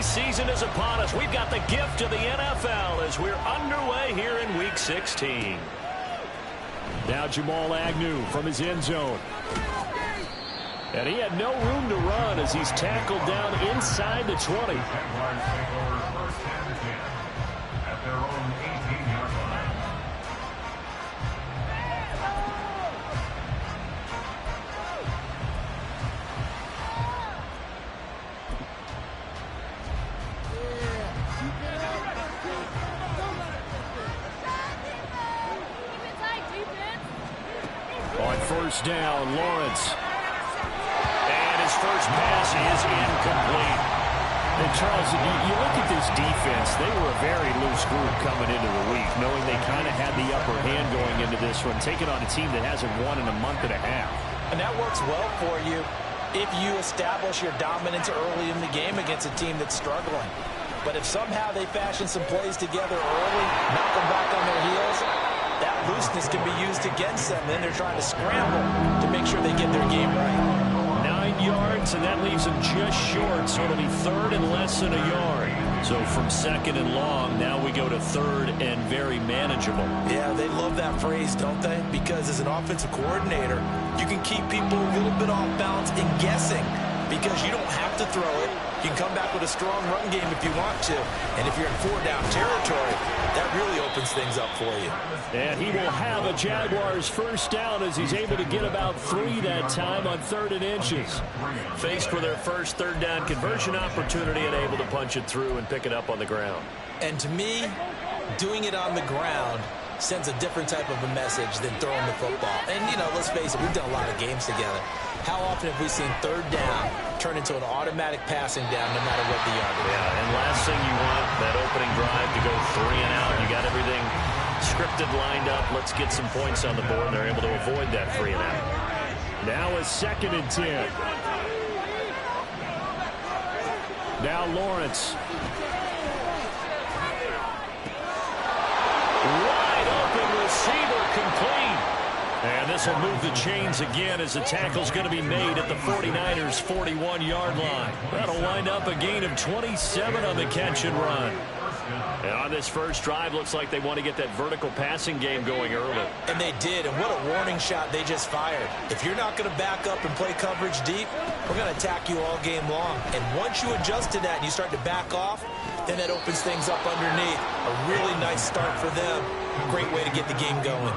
Season is upon us. We've got the gift of the NFL as we're underway here in Week 16. Now Jamal Agnew from his end zone. And he had no room to run as he's tackled down inside the 20. On first down, Lawrence. And his first pass is incomplete. And Charles, you look at this defense, they were a very loose group coming into the week, knowing they kind of had the upper hand going into this one, taking on a team that hasn't won in a month and a half. And that works well for you if you establish your dominance early in the game against a team that's struggling. But if somehow they fashion some plays together early, knock them back on their heels, that looseness can be used against them. Then they're trying to scramble to make sure they get their game right. 9 yards, and that leaves them just short, so it'll be third and less than a yard. So from second and long, now we go to third and very manageable. Yeah, they love that phrase, don't they? Because as an offensive coordinator, you can keep people a little bit off balance and guessing because you don't have to throw it. You can come back with a strong run game if you want to. And if you're in 4-down territory, that really opens things up for you. And he will have a Jaguars first down as he's able to get about 3 that time on 3rd and inches. Faced with their first third down conversion opportunity and able to punch it through and pick it up on the ground. And to me, doing it on the ground sends a different type of a message than throwing the football. And, you know, let's face it, we've done a lot of games together. How often have we seen third down turn into an automatic passing down no matter what the yardage is? Yeah, and last thing you want, that opening drive to go 3 and out. You got everything scripted, lined up. Let's get some points on the board, and they're able to avoid that 3 and out. Now a 2nd and 10. Now Lawrence. Wide open receiver complete. And this will move the chains again as the tackle's going to be made at the 49ers' 41-yard line. That'll wind up a gain of 27 on the catch and run. And on this first drive, looks like they want to get that vertical passing game going early. And they did, and what a warning shot they just fired. If you're not going to back up and play coverage deep, we're going to attack you all game long. And once you adjust to that and you start to back off, then that opens things up underneath. A really nice start for them. Great way to get the game going.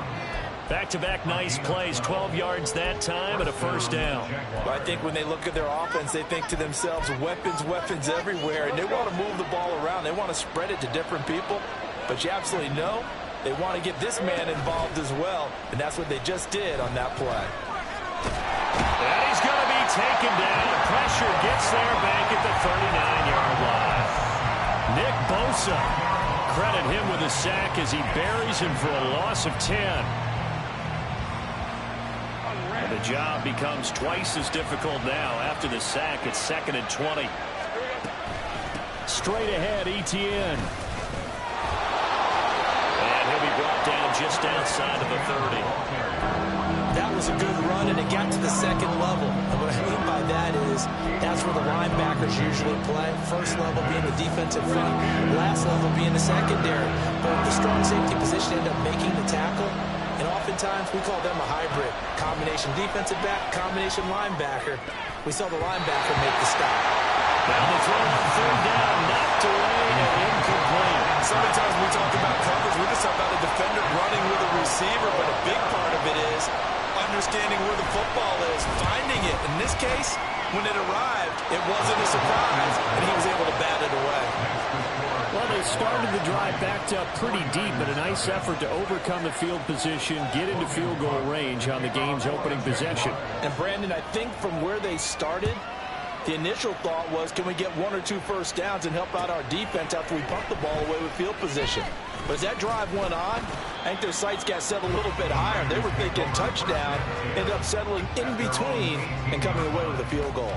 Back-to-back nice plays, 12 yards that time and a first down. Well, I think when they look at their offense, they think to themselves, weapons, weapons everywhere, and they want to move the ball around. They want to spread it to different people, but you absolutely know they want to get this man involved as well, and that's what they just did on that play. And he's going to be taken down. Pressure gets there back at the 39-yard line. Nick Bosa, credit him with a sack as he buries him for a loss of 10. And the job becomes twice as difficult now after the sack. It's 2nd and 20. Straight ahead, Etienne. And he'll be brought down just outside of the 30. That was a good run, and it got to the second level. And what I mean by that is that's where the linebackers usually play. First level being the defensive front, last level being the secondary. But the strong safety position ended up making the tackle. And oftentimes we call them a hybrid. Combination defensive back, combination linebacker. We saw the linebacker make the stop. Down the throw on 3rd down, knocked away and incomplete. So many times we talk about coverage, we just talk about a defender running with a receiver, but a big part of it is understanding where the football is, finding it. In this case, when it arrived, it wasn't a surprise, and he was able to bat it away. Well, they started the drive backed up pretty deep, but a nice effort to overcome the field position, get into field goal range on the game's opening possession. And, Brandon, I think from where they started, the initial thought was, can we get 1 or 2 first downs and help out our defense after we pump the ball away with field position? But as that drive went on, I think their sights got set a little bit higher. They were thinking touchdown, ended up settling in between and coming away with a field goal.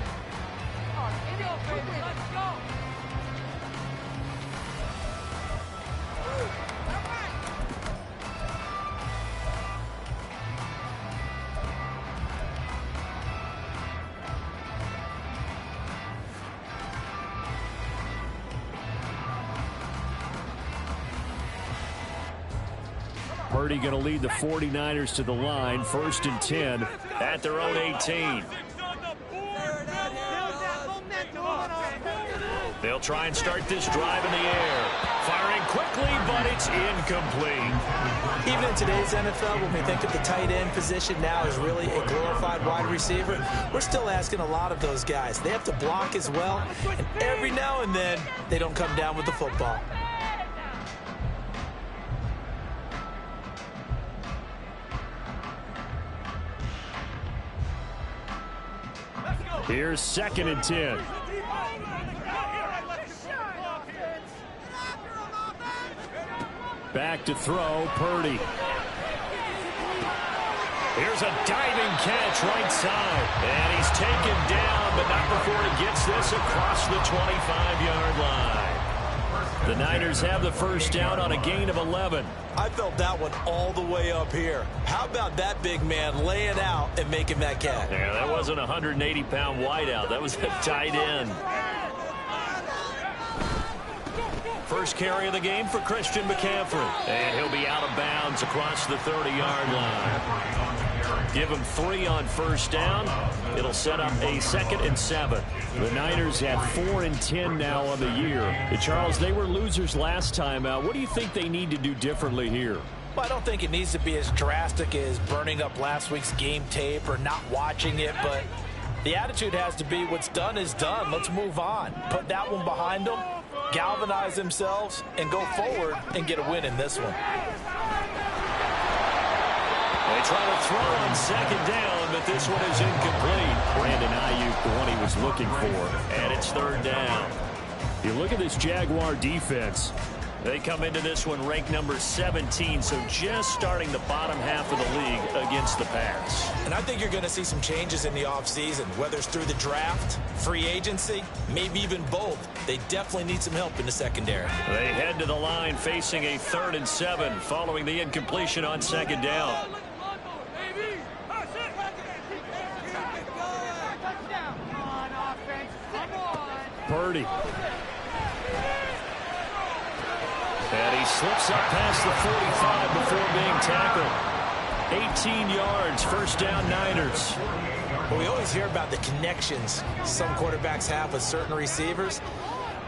Purdy going to lead the 49ers to the line, 1st and 10 at their own 18. They'll try and start this drive in the air. Firing quickly, but it's incomplete. Even in today's NFL, when we think of the tight end position now as really a glorified wide receiver, we're still asking a lot of those guys. They have to block as well, and every now and then, they don't come down with the football. Here's 2nd and 10. Back to throw, Purdy. Here's a diving catch right side. And he's taken down, but not before he gets this across the 25-yard line. The Niners have the first down on a gain of 11. I felt that one all the way up here. How about that big man laying out and making that catch? Yeah, that wasn't a 180-pound wideout. That was a tight end. First carry of the game for Christian McCaffrey. And he'll be out of bounds across the 30-yard line. Give him 3 on first down. It'll set up a 2nd and 7. The Niners have 4 and 10 now on the year. And Charles, they were losers last time out. What do you think they need to do differently here? Well, I don't think it needs to be as drastic as burning up last week's game tape or not watching it, but the attitude has to be what's done is done. Let's move on. Put that one behind them, galvanize themselves, and go forward and get a win in this one. They try to throw on 2nd down, but this one is incomplete. Brandon Ayuk, the one he was looking for. And it's 3rd down. You look at this Jaguar defense. They come into this one ranked number 17, so just starting the bottom half of the league against the pass. And I think you're going to see some changes in the offseason, whether it's through the draft, free agency, maybe even both. They definitely need some help in the secondary. They head to the line facing a 3rd and 7 following the incompletion on 2nd down. Purdy. And he slips up past the 45 before being tackled. 18 yards, 1st down Niners. Well, we always hear about the connections some quarterbacks have with certain receivers.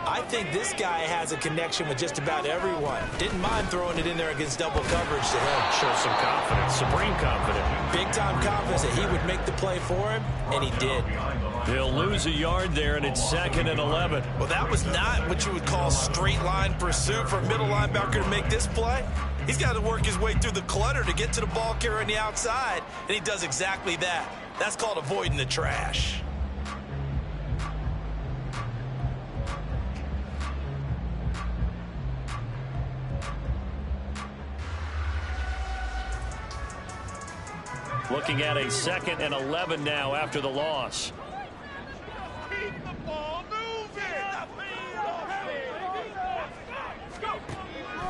I think this guy has a connection with just about everyone. Didn't mind throwing it in there against double coverage to him. Shows some confidence, supreme confidence. Big-time confidence that he would make the play for him, and he did. They'll lose a yard there, and it's 2nd and 11. Well, that was not what you would call straight line pursuit for a middle linebacker to make this play. He's got to work his way through the clutter to get to the ball carrier on the outside, and he does exactly that. That's called avoiding the trash. Looking at a 2nd and 11 now after the loss.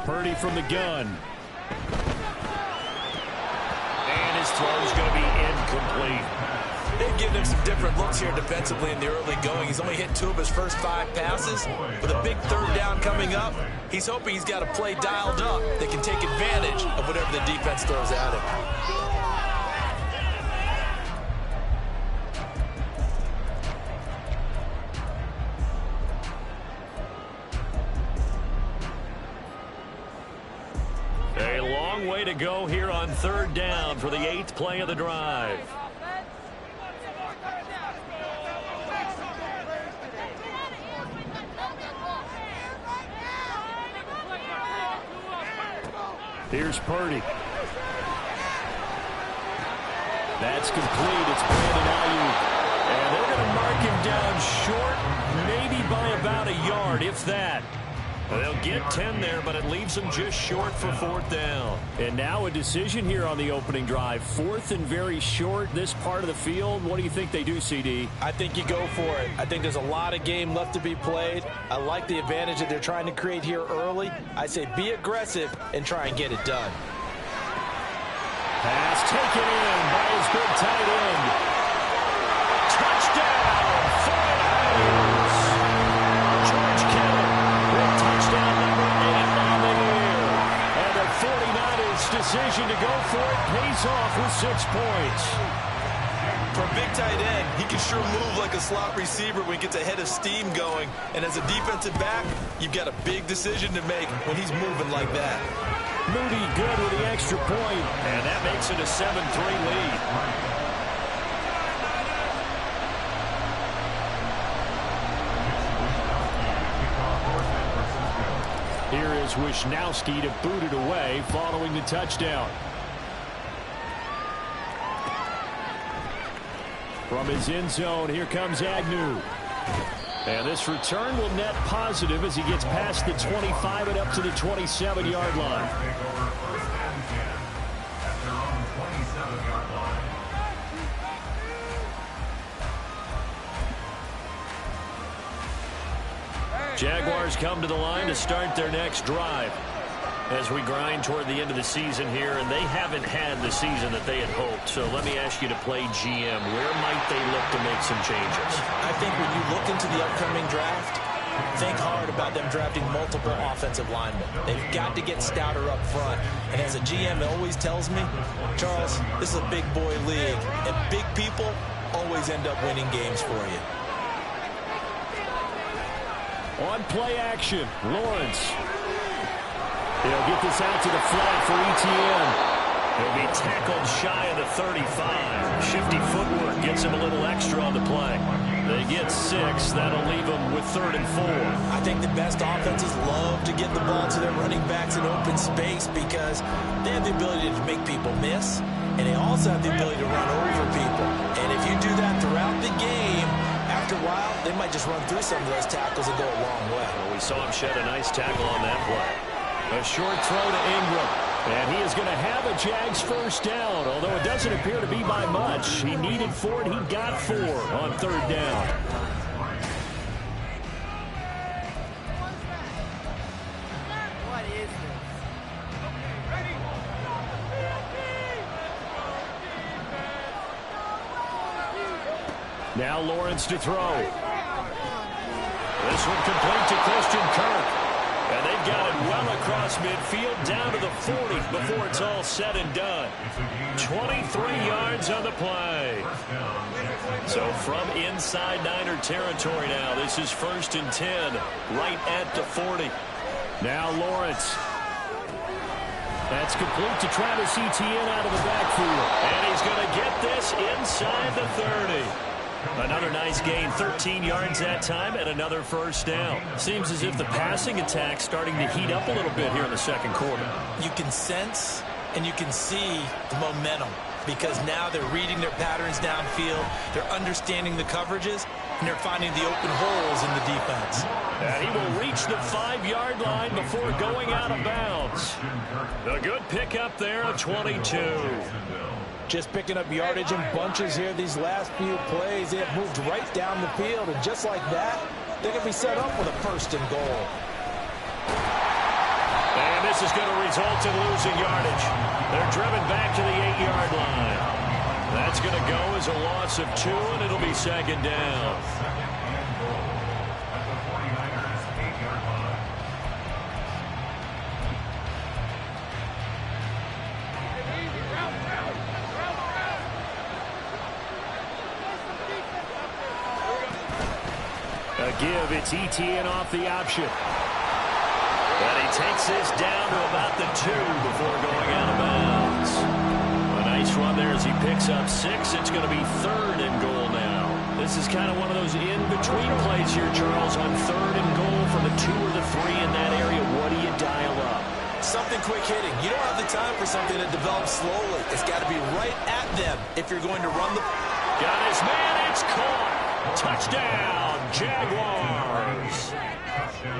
Purdy from the gun. And his throw is going to be incomplete. They've given him some different looks here defensively in the early going. He's only hit 2 of his first 5 passes. With a big 3rd down coming up, he's hoping he's got a play dialed up that can take advantage of whatever the defense throws at him. A long way to go here on 3rd down for the 8th play of the drive. Here's Purdy. That's complete. It's Brandon Ayuk. And they're going to mark him down short, maybe by about a yard, if that. They'll get 10 there, but it leaves them just short for 4th down. And now a decision here on the opening drive. 4th and very short, this part of the field. What do you think they do, CD? I think you go for it. I think there's a lot of game left to be played. I like the advantage that they're trying to create here early. I say be aggressive and try and get it done. Pass taken in by his big tight end. Touchdown, 49ers. George Kittle with touchdown number 8 on the year. And the 49ers decision to go for it pays off with 6 points. For a big tight end, he can sure move like a slot receiver when he gets a head of steam going. And as a defensive back, you've got a big decision to make when he's moving like that. Moody good with the extra point. And that makes it a 7-3 lead. Here is Wisnowski to boot it away following the touchdown. From his end zone, here comes Agnew. And this return will net positive as he gets past the 25 and up to the 27-yard line. Jaguars come to the line to start their next drive as we grind toward the end of the season here, and they haven't had the season that they had hoped. So let me ask you to play GM. Where might they look to make some changes? I think when you look into the upcoming draft, think hard about them drafting multiple offensive linemen. They've got to get stouter up front. And as a GM, it always tells me, Charles, this is a big boy league, and big people always end up winning games for you. On play action, Lawrence. He'll get this out to the flat for Etienne. He'll be tackled shy of the 35. Shifty footwork gets him a little extra on the play. They get 6. That'll leave them with 3rd and 4. I think the best offenses love to get the ball to their running backs in open space because they have the ability to make people miss, and they also have the ability to run over people. And if you do that throughout the game, after a while, they might just run through some of those tackles and go a long way. Well, we saw him shed a nice tackle on that play. A short throw to Ingram. And he is going to have a Jags first down, although it doesn't appear to be by much. He needed 4, and he got 4 on 3rd down. What is this? Now Lawrence to throw. This one complete to Christian Kirk. And they've got it well across midfield down to the 40 before it's all said and done. 23 yards on the play. So from inside Niner territory now, this is 1st and 10, right at the 40. Now Lawrence. That's complete to Travis Etienne out of the backfield. And he's going to get this inside the 30. Another nice gain, 13 yards that time, and another first down. Seems as if the passing attack's starting to heat up a little bit here in the second quarter. You can sense and you can see the momentum because now they're reading their patterns downfield, they're understanding the coverages, and they're finding the open holes in the defense. And he will reach the 5-yard line before going out of bounds. A good pickup there, a 22. Just picking up yardage in bunches here these last few plays. They have moved right down the field, and just like that, they're going to be set up with a 1st and goal. And this is going to result in losing yardage. They're driven back to the 8-yard line. That's going to go as a loss of 2, and it'll be 2nd down. A give, it's Etienne off the option. And he takes this down to about the 2 before going out of bounds. A nice run there as he picks up 6. It's going to be 3rd and goal now. This is kind of one of those in-between plays here, Charles, on 3rd and goal from the 2 or the 3 in that area. What do you dial up? Something quick hitting. You don't have the time for something that develops slowly. It's got to be right at them if you're going to run the... Got his man. It's caught. Touchdown, Jaguars.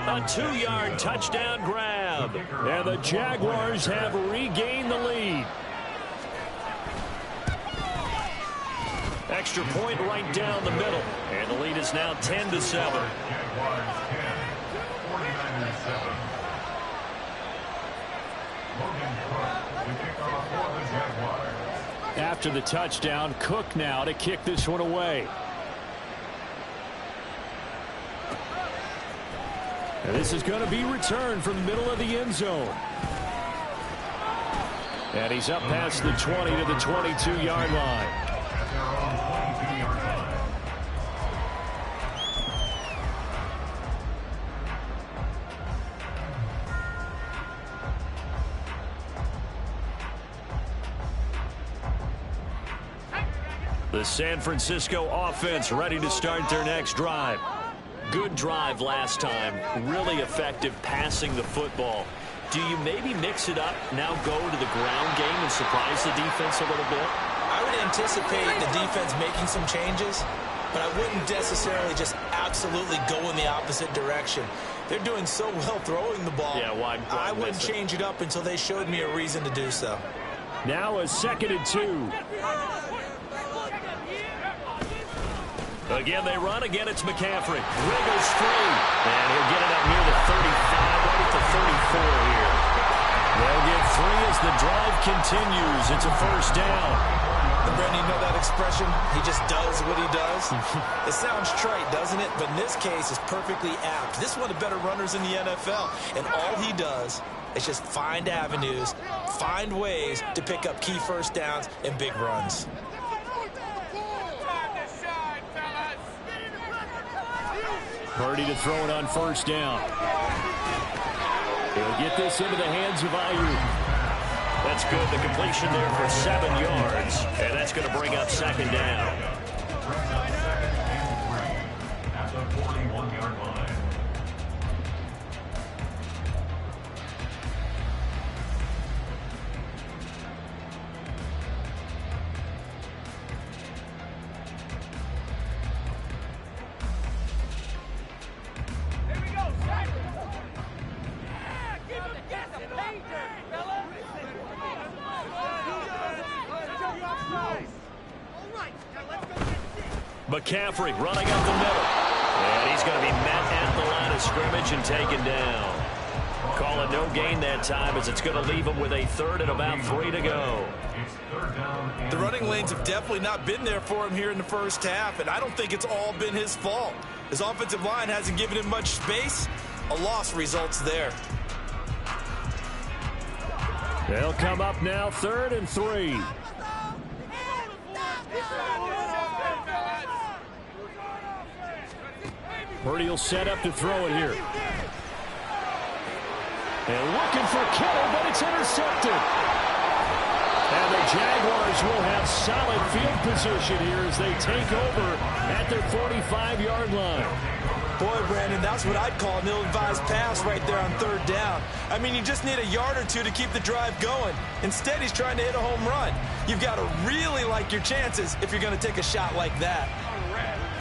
A 2-yard touchdown grab. And the Jaguars have regained the lead. Extra point right down the middle. And the lead is now 10-7. After the touchdown, Cook now to kick this one away. And this is going to be returned from the middle of the end zone. And he's up past the 20 to the 22-yard line. The San Francisco offense ready to start their next drive. Good drive last time. Really effective passing the football. Do you maybe mix it up, now go to the ground game and surprise the defense a little bit? I would anticipate the defense making some changes, but I wouldn't necessarily just absolutely go in the opposite direction. They're doing so well throwing the ball. Yeah, why I wouldn't change it up until they showed me a reason to do so. Now a 2nd and 2. Again, they run. Again, it's McCaffrey. Wiggles free. And he'll get it up near the 35, right at the 34 here. They'll get 3 as the drive continues. It's a first down. And Brandon, you know that expression? He just does what he does. It sounds trite, doesn't it? But in this case, it's perfectly apt. This is one of the better runners in the NFL. And all he does is just find avenues, find ways to pick up key first downs and big runs. Purdy to throw it on first down. He'll get this into the hands of Ayuk. That's good. The completion there for 7 yards. And that's going to bring up 2nd down. At the 41-yard line. McCaffrey running up the middle. And he's going to be met at the line of scrimmage and taken down. Call it no gain that time as it's going to leave him with a 3rd and about 3 to go. The running lanes have definitely not been there for him here in the first half, and I don't think it's all been his fault. His offensive line hasn't given him much space. A loss results there. They'll come up now 3rd and 3. Purdy will set up to throw it here. And looking for Kittle, but it's intercepted. And the Jaguars will have solid field position here as they take over at their 45-yard line. Boy, Brandon, that's what I'd call an ill-advised pass right there on 3rd down. I mean, you just need a yard or two to keep the drive going. Instead, he's trying to hit a home run. You've got to really like your chances if you're going to take a shot like that.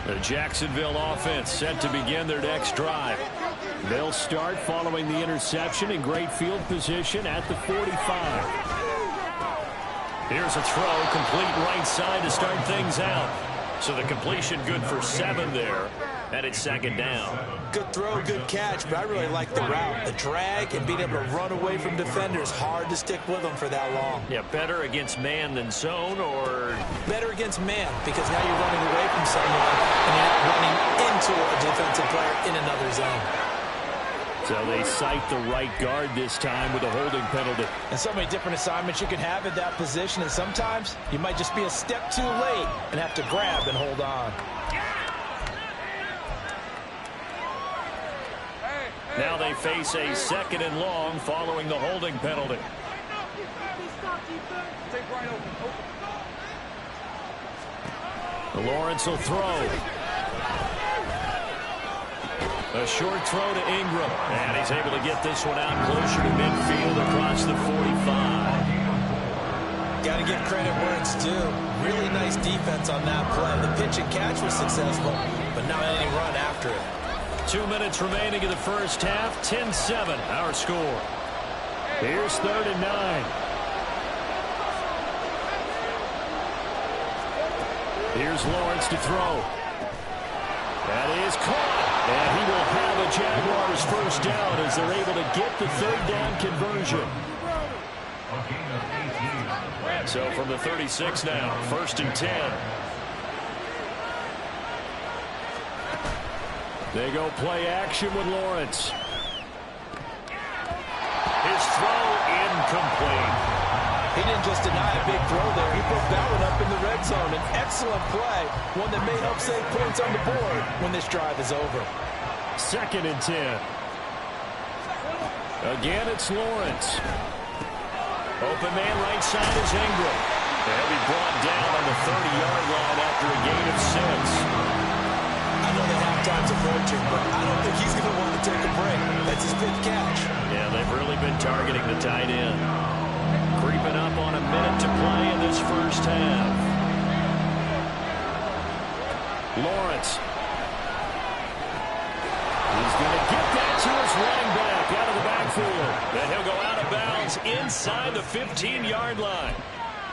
The Jacksonville offense set to begin their next drive. They'll start following the interception in great field position at the 45. Here's a throw, complete right side to start things out. So the completion good for 7 there, and it's 2nd down. Good throw, good catch, but I really like the route. The drag and being able to run away from defenders, hard to stick with them for that long. Yeah, better against man than zone, or? Better against man, because now you're running away from someone and you're not running into a defensive player in another zone. So they cite the right guard this time with a holding penalty. And so many different assignments you can have at that position, and sometimes you might just be a step too late and have to grab and hold on. Now they face a 2nd and long following the holding penalty. Lawrence will throw. A short throw to Ingram. And he's able to get this one out closer to midfield across the 45. Got to give credit where it's due. Really nice defense on that play. The pitch and catch was successful, but not any run after it. 2 minutes remaining in the first half. 10-7, our score. Here's 3rd and 9. Here's Lawrence to throw. That is caught. And he will have a Jaguars first down as they're able to get the 3rd down conversion. So from the 36 now, 1st and 10. They go play action with Lawrence. His throw incomplete. He didn't just deny a big throw there. He put that one up in the red zone. An excellent play, one that may help save points on the board when this drive is over. 2nd and 10. Again, it's Lawrence. Open man right side is Ingram. They'll be brought down on the 30-yard line after a gain of 6. I know that halftime's approaching, but I don't think he's going to want to take a break. That's his 5th catch. Yeah, they've really been targeting the tight end. Creeping up on a minute to play in this first half. Lawrence. He's going to get that to his running back out of the backfield. Then he'll go out of bounds inside the 15-yard line.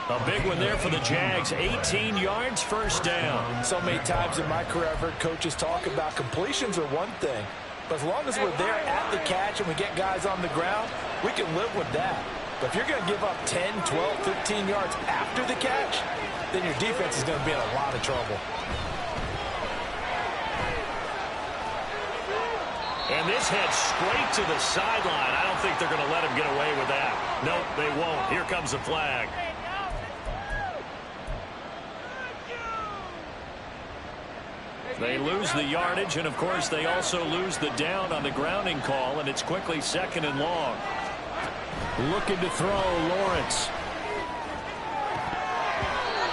A big one there for the Jags. 18 yards, first down. So many times in my career I've heard coaches talk about completions are one thing, but as long as we're there at the catch and we get guys on the ground, we can live with that. But if you're going to give up 10, 12, 15 yards after the catch, then your defense is going to be in a lot of trouble. And this heads straight to the sideline. I don't think they're going to let him get away with that. Nope, they won't. Here comes the flag. They lose the yardage, and of course they also lose the down on the grounding call, and it's quickly 2nd and long. Looking to throw, Lawrence.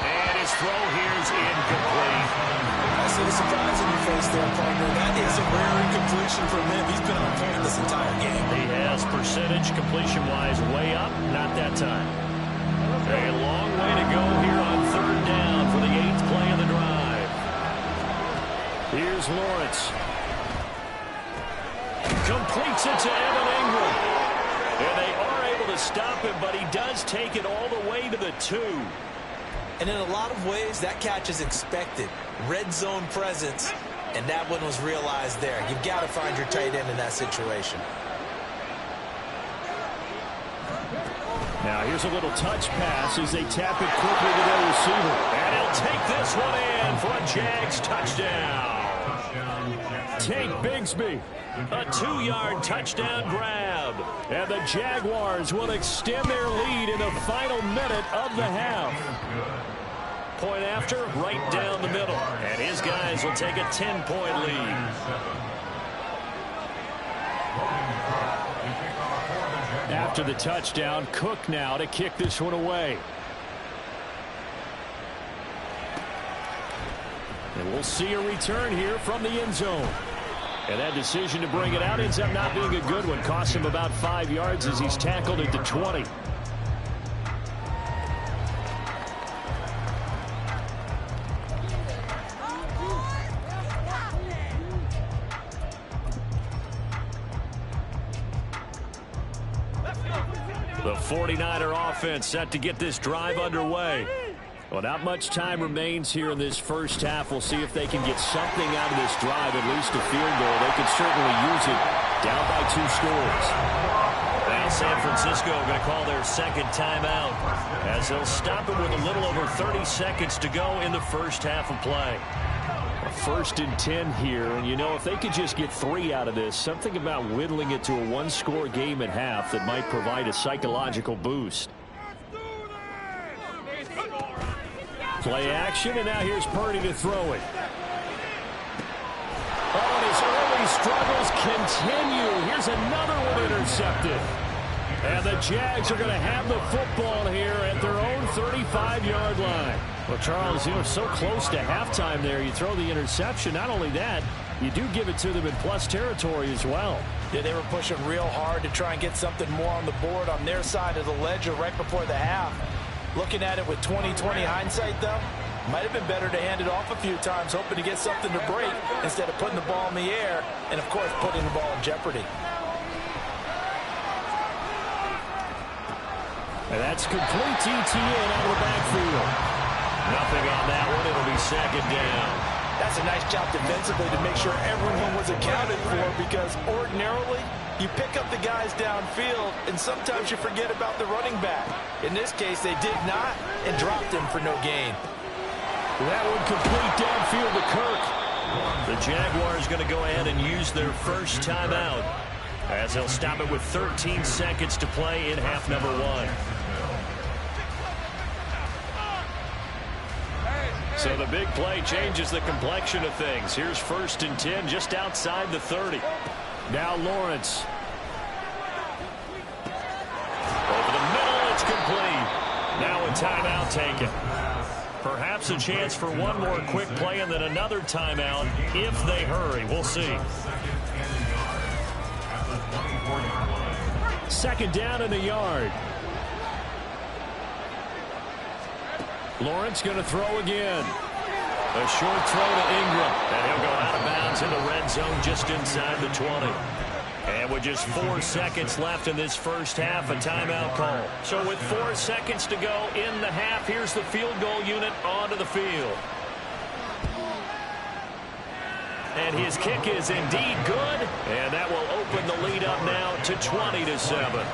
And his throw here is incomplete. I see the surprise in your face there, partner. That is a rare incompletion from him. He's been on point this entire game. He has percentage completion-wise way up, not that time. A long way to go here on 3rd down for the 8th play of the drive. Here's Lawrence. Completes it to Evan Ingram. And they are able to stop him, but he does take it all the way to the 2. And in a lot of ways, that catch is expected. Red zone presence, and that one was realized there. You've got to find your tight end in that situation. Now here's a little touch pass as they tap it quickly to their receiver. And he'll take this one in for a Jags touchdown. Tank Bigsby. A 2-yard touchdown grab. And the Jaguars will extend their lead in the final minute of the half. Point after, right down the middle. And his guys will take a 10-point lead. After the touchdown, Cook now to kick this one away. And we'll see a return here from the end zone. And that decision to bring it out ends up not being a good one. Costs him about 5 yards as he's tackled at the 20. The 49er offense set to get this drive underway. Well, not much time remains here in this first half. We'll see if they can get something out of this drive, at least a field goal. They can certainly use it down by 2 scores. Now San Francisco going to call their 2nd timeout as they'll stop it with a little over 30 seconds to go in the first half of play. 1st and 10 here, and you know, if they could just get 3 out of this, something about whittling it to a 1-score game at half that might provide a psychological boost. Play action, and now here's Purdy to throw it. Oh, and his early struggles continue. Here's another one intercepted. And the Jags are going to have the football here at their own 35-yard line. Well, Charles, you know, so close to halftime there. You throw the interception. Not only that, you do give it to them in plus territory as well. Yeah, they were pushing real hard to try and get something more on the board on their side of the ledger right before the half. Looking at it with 20/20 hindsight, though, might have been better to hand it off a few times, hoping to get something to break instead of putting the ball in the air and, of course, putting the ball in jeopardy. And that's complete ETN out of the backfield. Nothing on that one. It'll be 2nd down. That's a nice job defensively to make sure everyone was accounted for, because ordinarily you pick up the guys downfield and sometimes you forget about the running back. In this case, they did not and dropped him for no gain. That one complete downfield to Kirk. The Jaguars going to go ahead and use their first timeout as they'll stop it with 13 seconds to play in half number 1. So the big play changes the complexion of things. Here's 1st and 10 just outside the 30. Now Lawrence. Over the middle, it's complete. Now a timeout taken. Perhaps a chance for one more quick play and then another timeout if they hurry. We'll see. 2nd down in the yard. Lawrence going to throw again. A short throw to Ingram. And he'll go out of bounds in the red zone just inside the 20. And with just 4 seconds left in this first half, a timeout call. So with 4 seconds to go in the half, here's the field goal unit onto the field. And his kick is indeed good. And that will open the lead up now to 20-7.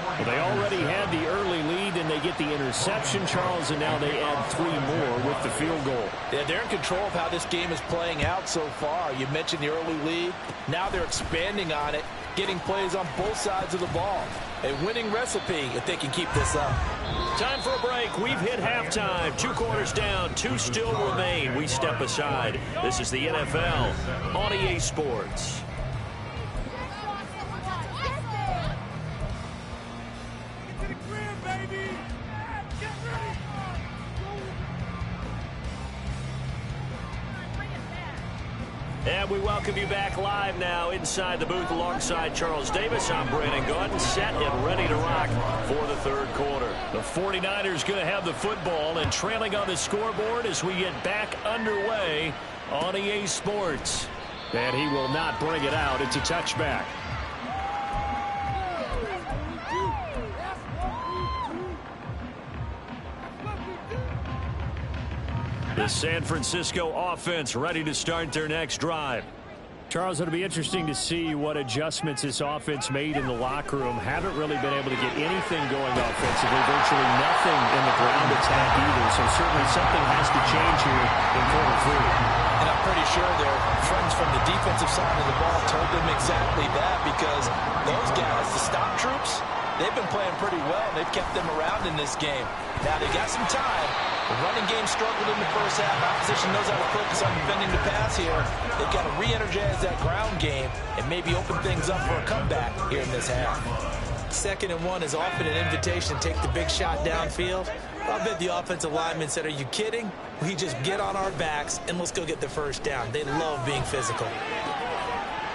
Well, they already had the early lead, and they get the interception, Charles, and now they add 3 more with the field goal. Yeah, they're in control of how this game is playing out so far. You mentioned the early lead. Now they're expanding on it, getting plays on both sides of the ball. A winning recipe if they can keep this up. Time for a break. We've hit halftime. 2 quarters down, 2 still remain. We step aside. This is the NFL on EA Sports. And we welcome you back live now inside the booth alongside Charles Davis. I'm Brandon Gaudin, set and ready to rock for the 3rd quarter. The 49ers going to have the football and trailing on the scoreboard as we get back underway on EA Sports. And he will not bring it out. It's a touchback. The San Francisco offense ready to start their next drive. Charles, it'll be interesting to see what adjustments this offense made in the locker room. Haven't really been able to get anything going offensively. Virtually nothing in the ground attack either. So certainly something has to change here in quarter 3. And I'm pretty sure their friends from the defensive side of the ball told them exactly that, because those guys, the stop troops, they've been playing pretty well. They've kept them around in this game. Now they got some time. The running game struggled in the first half. Opposition knows how to focus on defending the pass here. They've got to re-energize that ground game and maybe open things up for a comeback here in this half. 2nd and 1 is often an invitation to take the big shot downfield. I bet the offensive lineman said, "Are you kidding? We just get on our backs and let's go get the first down." They love being physical.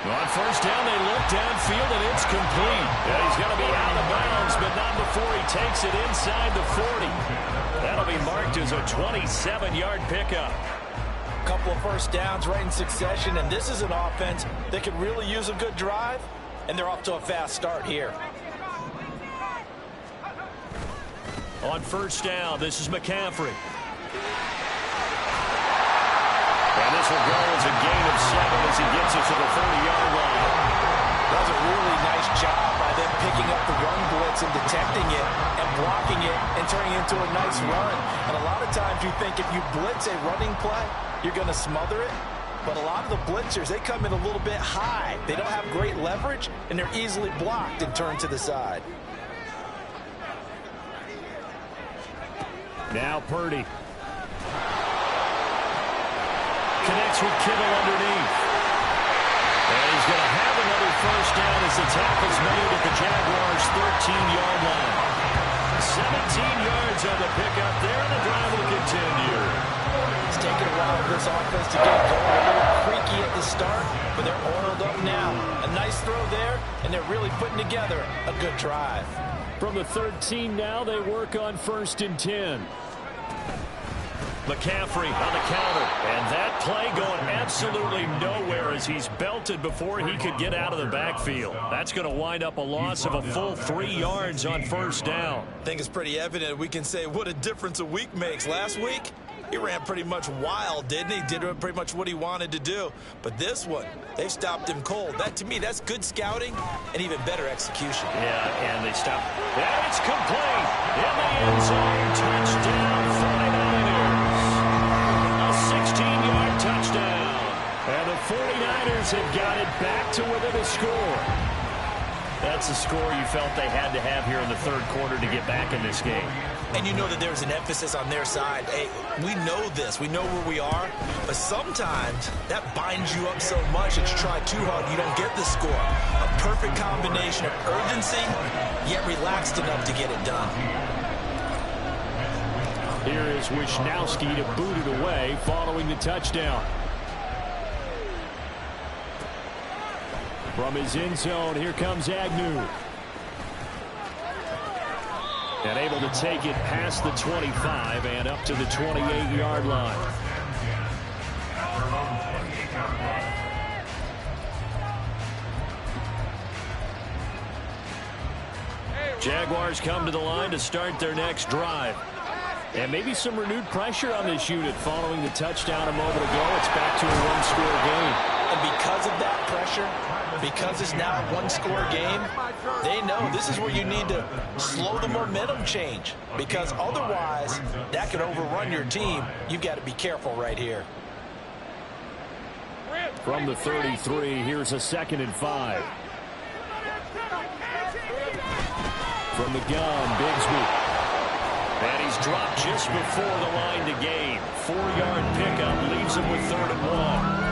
On 1st down, they look downfield, and it's complete. And he's going to be out of bounds, but not before he takes it inside the 40. That'll be marked as a 27-yard pickup. A couple of first downs right in succession, and this is an offense that could really use a good drive, and they're off to a fast start here. On 1st down, this is McCaffrey. And this will go as a gain of 7 as he gets it to the 30-yard line. That was a really nice job by them picking up the run blitz and detecting it and blocking it and turning it into a nice run. And a lot of times you think if you blitz a running play, you're going to smother it. But a lot of the blitzers, they come in a little bit high. They don't have great leverage, and they're easily blocked and turned to the side. Now Purdy. Connects with Kittle underneath. And he's going to have another first down as the tackle's made at the Jaguars' 13-yard line. 17 yards on the pickup there, and the drive will continue. It's taken a while for this offense to get going. A little creaky at the start, but they're oiled up now. A nice throw there, and they're really putting together a good drive. From the 13 now, they work on 1st and 10. McCaffrey on the counter, and that play going absolutely nowhere as he's belted before he could get out of the backfield. That's going to wind up a loss of a full 3 yards on 1st down. I think it's pretty evident we can say what a difference a week makes. Last week, he ran pretty much wild, didn't he? Did pretty much what he wanted to do. But this one, they stopped him cold. That, to me, that's good scouting and even better execution. Yeah, and they stopped. And it's complete. In the end zone, touchdown, 49ers. A 16-yard touchdown. And the 49ers have got it back to within a score. That's the score you felt they had to have here in the 3rd quarter to get back in this game. And you know that there's an emphasis on their side. Hey, we know this. We know where we are. But sometimes that binds you up so much that you try too hard, you don't get the score. A perfect combination of urgency, yet relaxed enough to get it done. Here is Wisnowski to boot it away following the touchdown. From his end zone, here comes Agnew. And able to take it past the 25 and up to the 28-yard line. Jaguars come to the line to start their next drive. And maybe some renewed pressure on this unit following the touchdown a moment ago. It's back to a one-score game. And because of that pressure, because it's now a one-score game, they know this is where you need to slow the momentum change. Because otherwise, that could overrun your team. You've got to be careful right here. From the 33, here's a 2nd and 5. From the gun, Bigsby. And he's dropped just before the line to gain. 4-yard pickup leaves him with 3rd and 1.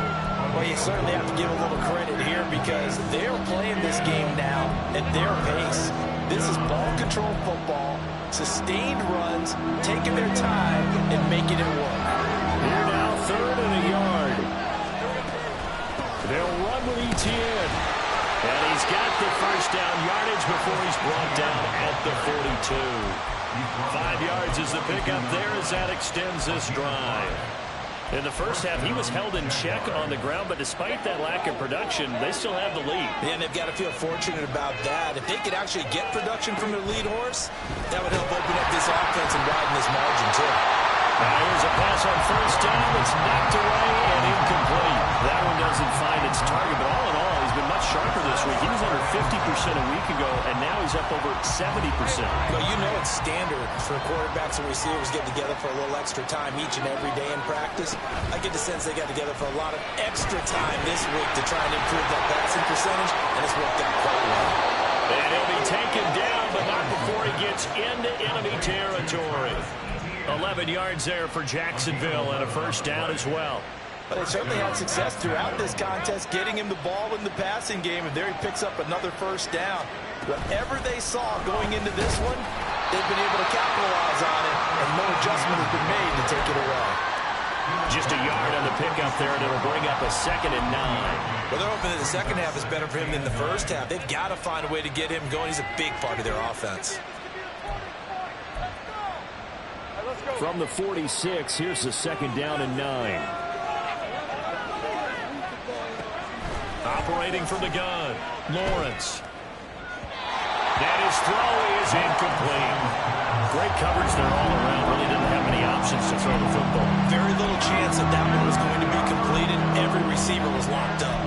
Well, you certainly have to give a little credit here because they're playing this game now at their pace. This is ball control football, sustained runs, taking their time and making it work. Here now, 3rd and a yard. They'll run with Etienne. And he's got the first down yardage before he's brought down at the 42. 5 yards is the pickup there as that extends this drive. In the first half, he was held in check on the ground, but despite that lack of production, they still have the lead. And they've got to feel fortunate about that. If they could actually get production from their lead horse, that would help open up this offense and widen this margin, too. Now here's a pass on first down. It's knocked away and incomplete. That one doesn't find its target, but all in all, he's been much sharper this week. He was under 50% a week ago, and now he's up over 70%. Well, you know it's standard for quarterbacks and receivers get together for a little extra time each and every day in practice. I get the sense they got together for a lot of extra time this week to try and improve that passing percentage, and it's worked out quite well. And he'll be taken down, but not before he gets into enemy territory. 11 yards there for Jacksonville and a first down as well. But they certainly had success throughout this contest, getting him the ball in the passing game, and there he picks up another first down. Whatever they saw going into this one, they've been able to capitalize on it, and no adjustment has been made to take it away. Just a yard on the pickup there, and it'll bring up a 2nd and 9. Well, they're hoping that the second half is better for him than the first half. They've got to find a way to get him going. He's a big part of their offense. From the 46, here's the 2nd down and 9. Operating from the gun, Lawrence. And his throw is incomplete. Great coverage there all around. Really didn't have many options to throw the football. Very little chance that that one was going to be completed. Every receiver was locked up.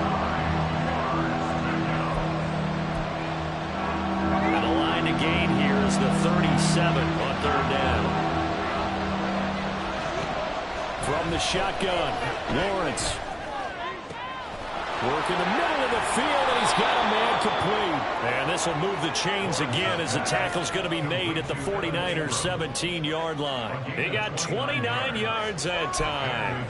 And the line to gain here is the 37 on 3rd down. From the shotgun, Lawrence. Work in the middle of the field, and he's got a man complete. And this will move the chains again as the tackle's going to be made at the 49ers' 17-yard line. He got 29 yards that time.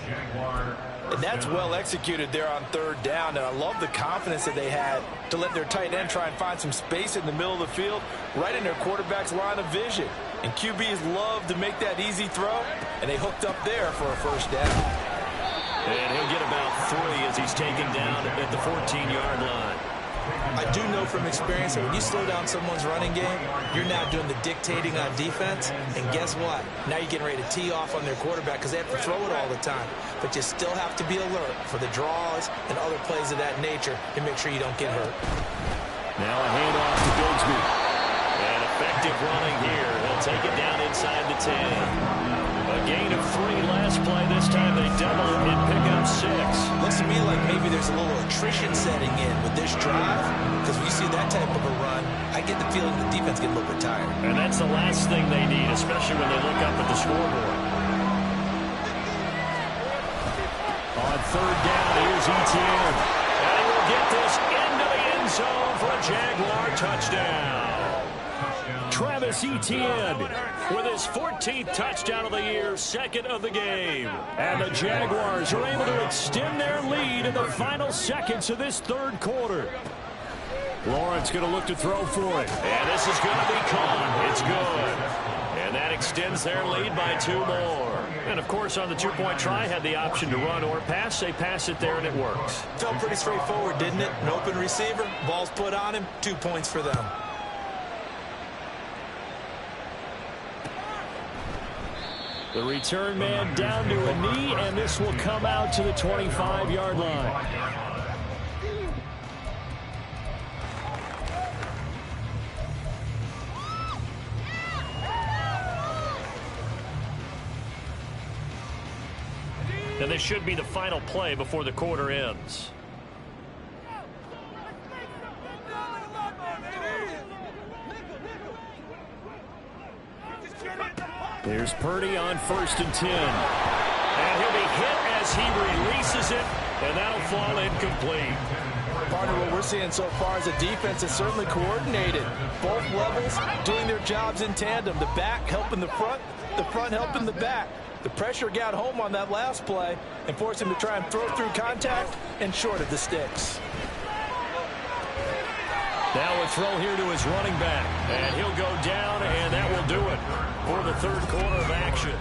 And that's well executed there on 3rd down, and I love the confidence that they had to let their tight end try and find some space in the middle of the field, right in their quarterback's line of vision. And QBs love to make that easy throw, and they hooked up there for a first down. And he'll get about 3 as he's taken down at the 14-yard line. I do know from experience that when you slow down someone's running game, you're now doing the dictating on defense. And guess what? Now you're getting ready to tee off on their quarterback because they have to throw it all the time. But you still have to be alert for the draws and other plays of that nature to make sure you don't get hurt. Now a handoff to Bigsby. And effective running here. He'll take it down inside the 10. A gain of 3 last play. This time they double it and pick up 6. Looks to me like maybe there's a little attrition setting in with this drive, because when you see that type of a run, I get the feeling the defense gets a little bit tired. And that's the last thing they need, especially when they look up at the scoreboard. On 3rd down, here's Etienne. And he will get this into the end zone for a Jaguar touchdown. Travis Etienne with his 14th touchdown of the year, second of the game. And the Jaguars are able to extend their lead in the final seconds of this third quarter. Lawrence going to look to throw for it. And this is going to be caught. It's good. And that extends their lead by 2 more. And, of course, on the two-point try, had the option to run or pass. They pass it there, and it works. Felt pretty straightforward, didn't it? An open receiver, ball's put on him, 2 points for them. The return man down to a knee, and this will come out to the 25-yard line. And this should be the final play before the quarter ends. Here's Purdy on 1st and 10. And he'll be hit as he releases it, and that'll fall incomplete. Partner, what we're seeing so far is a defense that's certainly coordinated. Both levels doing their jobs in tandem. The back helping the front helping the back. The pressure got home on that last play and forced him to try and throw through contact and short of the sticks. Now a throw here to his running back. And he'll go down, and that will do it for the third quarter of action.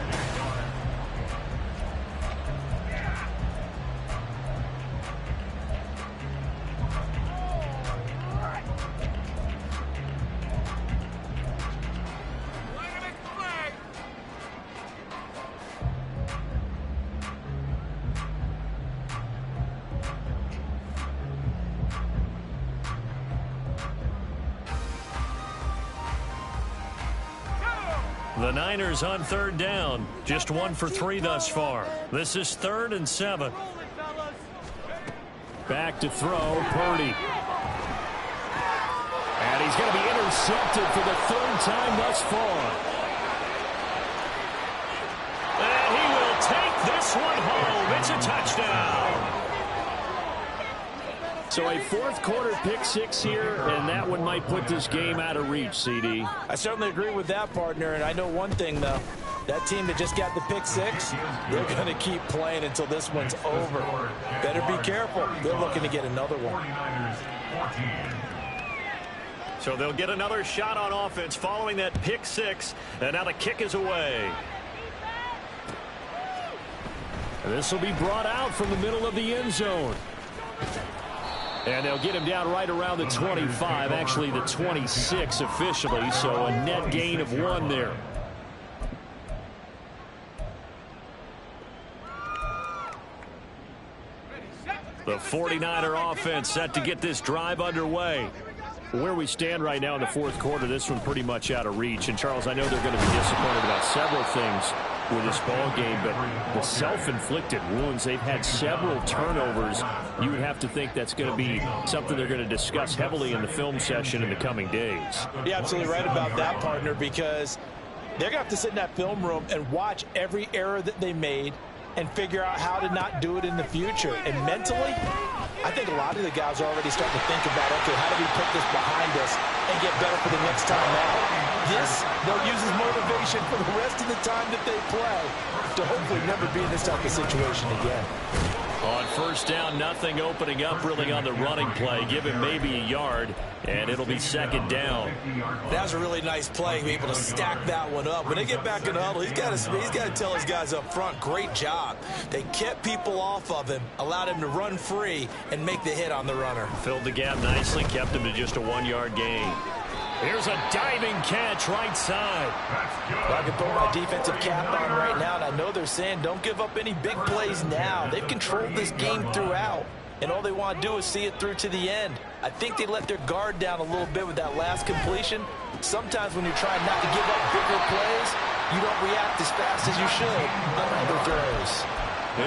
The Niners on 3rd down. Just 1 for 3 thus far. This is 3rd and 7. Back to throw, Purdy. And he's going to be intercepted for the 3rd time thus far. And he will take this one home. It's a touchdown. So a 4th quarter pick 6 here, and that one might put this game out of reach, CD. I certainly agree with that, partner, and I know one thing, though. That team that just got the pick 6, they're going to keep playing until this one's over. Better be careful. They're looking to get another one. So they'll get another shot on offense following that pick 6, and now the kick is away. This will be brought out from the middle of the end zone. And they'll get him down right around the 25, actually the 26 officially, so a net gain of 1 there. The 49er offense set to get this drive underway. Where we stand right now in the 4th quarter, this one pretty much out of reach. And, Charles, I know they're going to be disappointed about several things with this ball game, but the self-inflicted wounds, they've had several turnovers. You would have to think that's going to be something they're going to discuss heavily in the film session in the coming days. You're absolutely right about that, partner, because they're going to have to sit in that film room and watch every error that they made and figure out how to not do it in the future. And mentally, I think a lot of the guys are already starting to think about, okay, how do we put this behind us and get better for the next time out? This, they'll use as motivation for the rest of the time that they play to hopefully never be in this type of situation again. On 1st down, nothing opening up really on the running play. Give him maybe a yard, and it'll be 2nd down. That was a really nice play, be able to stack that one up. When they get back in the huddle, he's got to tell his guys up front, great job. They kept people off of him, allowed him to run free and make the hit on the runner. Filled the gap nicely, kept him to just a 1-yard gain. Here's a diving catch right side. Well, I can throw my defensive cap on right now, and I know they're saying don't give up any big plays now. They've controlled this game throughout, and all they want to do is see it through to the end. I think they let their guard down a little bit with that last completion. Sometimes when you're trying not to give up bigger plays, you don't react as fast as you should on other throws.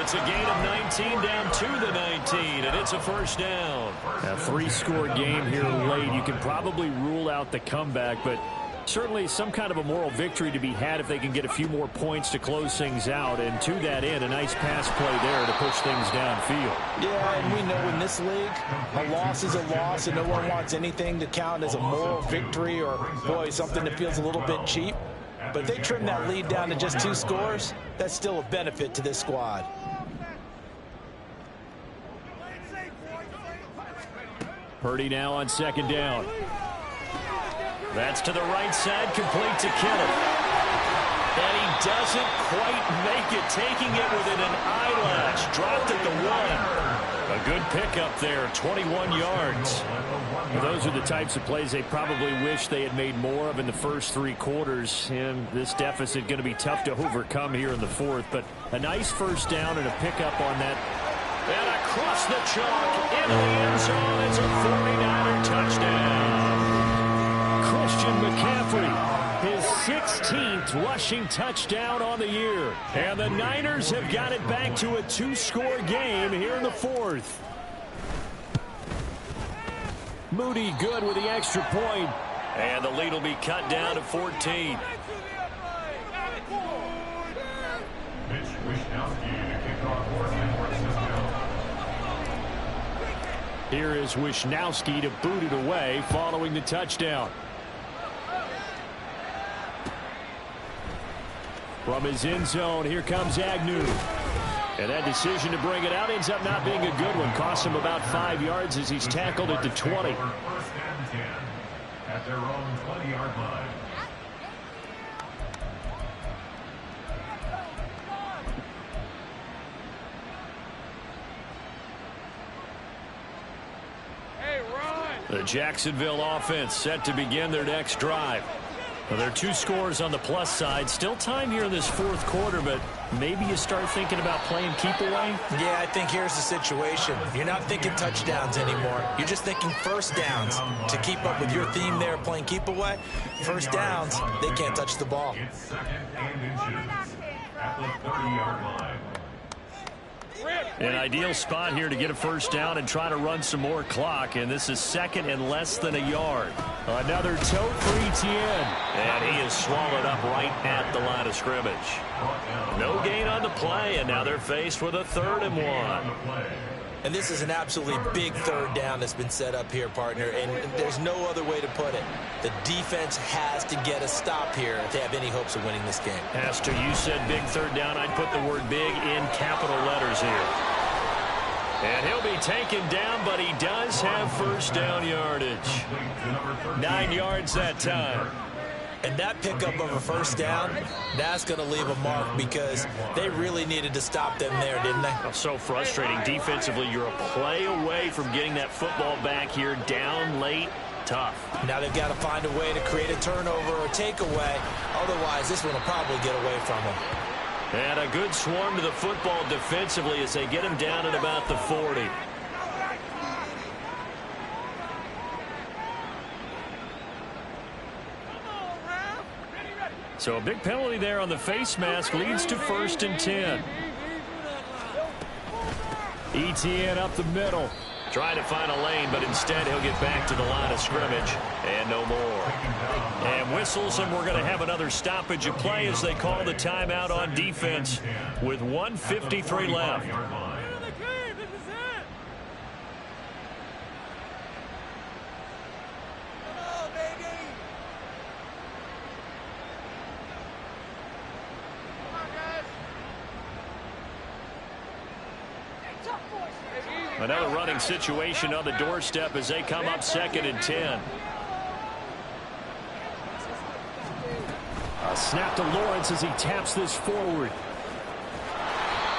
It's a gain of 19 down to the 19, and it's a 1st down. A 3-score game here late. You can probably rule out the comeback, but Certainly some kind of a moral victory to be had if they can get a few more points to close things out. And to that end, a nice pass play there to push things downfield. Yeah, and we know in this league, a loss is a loss, and no one wants anything to count as a moral victory or, boy, something that feels a little bit cheap. But if they trim that lead down to just 2 scores, that's still a benefit to this squad. Purdy now on 2nd down. That's to the right side, complete to Kittle. And he doesn't quite make it, taking it within an eyelash. Dropped at the 1. A good pickup there, 21 yards. Well, those are the types of plays they probably wish they had made more of in the first 3 quarters. And this deficit going to be tough to overcome here in the 4th. But a nice first down and a pickup on that. And across the chalk, into the end zone. It's a 49er touchdown. Christian McCaffrey, his 16th rushing touchdown on the year. And the Niners have got it back to a 2-score game here in the 4th. Moody good with the extra point. And the lead will be cut down to 14. Here is Wishnowsky to boot it away following the touchdown. From his end zone, here comes Agnew. And that decision to bring it out ends up not being a good one. Costs him about 5 yards as he's tackled at the 20. First and 10 at their own 20-yard line. The Jacksonville offense set to begin their next drive. Well, there are 2 scores on the plus side. Still time here in this 4th quarter, but maybe you start thinking about playing keep away? Yeah, I think here's the situation. You're not thinking touchdowns anymore. You're just thinking first downs. To keep up with your theme there, playing keep away, first downs, they can't touch the ball. It's 2nd and inches at the 30-yard line. An ideal spot here to get a first down and try to run some more clock, and this is 2nd and less than a yard. Another tote for Etienne. And he is swallowed up right at the line of scrimmage. No gain on the play, and now they're faced with a 3rd and 1. And this is an absolutely big 3rd down that's been set up here, partner, and there's no other way to put it. The defense has to get a stop here if they have any hopes of winning this game. Pastor, you said big 3rd down. I'd put the word big in capital letters here. And he'll be taken down, but he does have first down yardage. 9 yards that time. And that pickup of a first down, that's going to leave a mark because they really needed to stop them there, didn't they? So frustrating. Defensively, you're a play away from getting that football back here down late. Tough. Now they've got to find a way to create a turnover or takeaway. Otherwise, this one will probably get away from them. And a good swarm to the football defensively as they get him down at about the 40. So a big penalty there on the face mask leads to 1st and 10. Etienne up the middle. Trying to find a lane, but instead he'll get back to the line of scrimmage. And no more. And whistles, and we're going to have another stoppage of play as they call the timeout on defense with 1:53 left. Another running situation on the doorstep as they come up 2nd and 10. A snap to Lawrence as he taps this forward.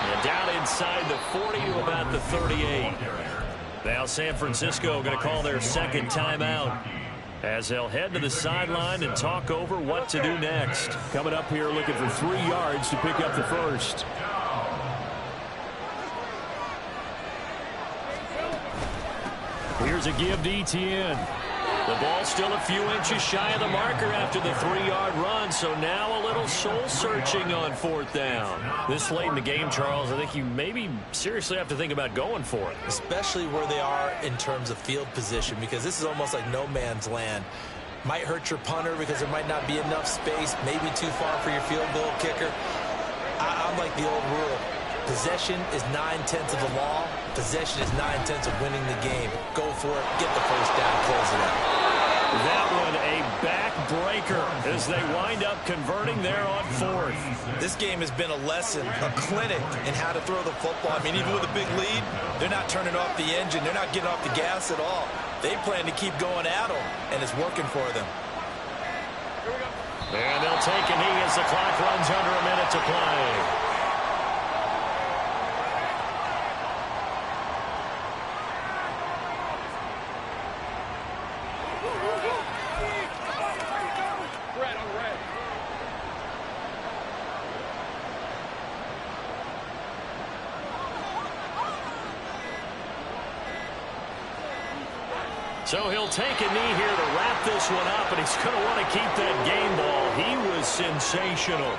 And down inside the 40 to about the 38. Now San Francisco going to call their 2nd timeout as they'll head to the sideline and talk over what to do next. Coming up here looking for 3 yards to pick up the first. Here's a give to Etienne. The ball still a few inches shy of the marker after the 3-yard run, so now a little soul-searching on 4th down. This late in the game, Charles, I think you maybe seriously have to think about going for it. Especially where they are in terms of field position, because this is almost like no man's land. Might hurt your punter because there might not be enough space, maybe too far for your field goal kicker. I'm like the old rule. Possession is 9/10 of the law. Possession is 9/10 of winning the game. Go for it. Get the first down. Close it out. That one a backbreaker as they wind up converting there on fourth. This game has been a lesson, a clinic in how to throw the football. I mean, even with a big lead, they're not turning off the engine. They're not getting off the gas at all. They plan to keep going at them, and it's working for them. And they'll take a knee as the clock runs under a minute to play. So he'll take a knee here to wrap this one up, and he's going to want to keep that game ball. He was sensational.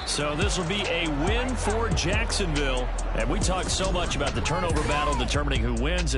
So this will be a win for Jacksonville. And we talk so much about the turnover battle determining who wins.